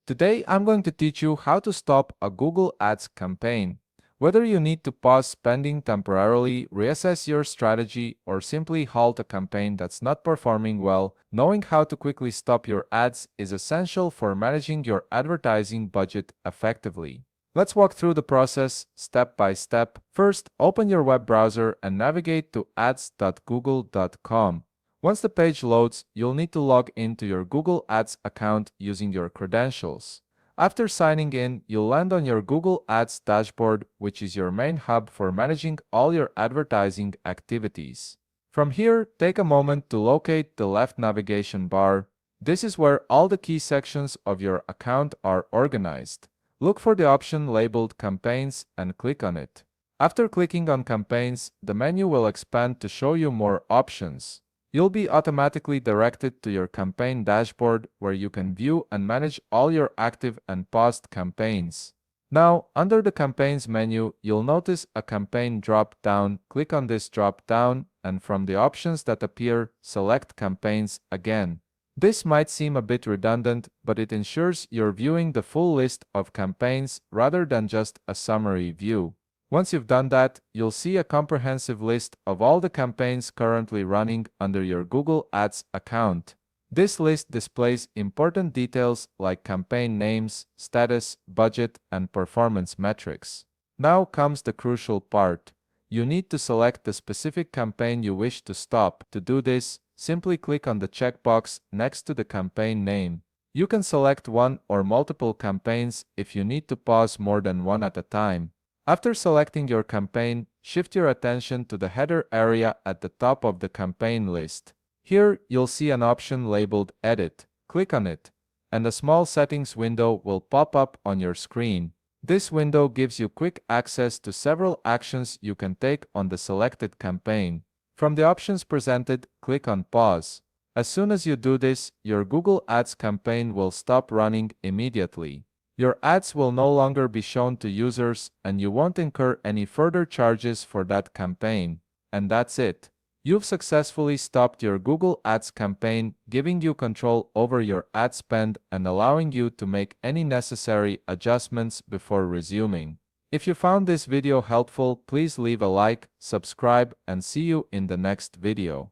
Today, I'm going to teach you how to stop a Google Ads campaign. Whether you need to pause spending temporarily, reassess your strategy, or simply halt a campaign that's not performing well, knowing how to quickly stop your ads is essential for managing your advertising budget effectively. Let's walk through the process step by step. First, open your web browser and navigate to ads.google.com. Once the page loads, you'll need to log into your Google Ads account using your credentials. After signing in, you'll land on your Google Ads dashboard, which is your main hub for managing all your advertising activities. From here, take a moment to locate the left navigation bar. This is where all the key sections of your account are organized. Look for the option labeled Campaigns and click on it. After clicking on Campaigns, the menu will expand to show you more options. You'll be automatically directed to your campaign dashboard where you can view and manage all your active and paused campaigns. Now, under the Campaigns menu, you'll notice a campaign drop-down. Click on this drop-down, and from the options that appear, select Campaigns again. This might seem a bit redundant, but it ensures you're viewing the full list of campaigns rather than just a summary view. Once you've done that, you'll see a comprehensive list of all the campaigns currently running under your Google Ads account. This list displays important details like campaign names, status, budget, and performance metrics. Now comes the crucial part. You need to select the specific campaign you wish to stop. To do this, simply click on the checkbox next to the campaign name. You can select one or multiple campaigns if you need to pause more than one at a time. After selecting your campaign, shift your attention to the header area at the top of the campaign list. Here, you'll see an option labeled Edit. Click on it, and a small settings window will pop up on your screen. This window gives you quick access to several actions you can take on the selected campaign. From the options presented, click on Pause. As soon as you do this, your Google Ads campaign will stop running immediately. Your ads will no longer be shown to users, and you won't incur any further charges for that campaign. And that's it. You've successfully stopped your Google Ads campaign, giving you control over your ad spend and allowing you to make any necessary adjustments before resuming. If you found this video helpful, please leave a like, subscribe, and see you in the next video.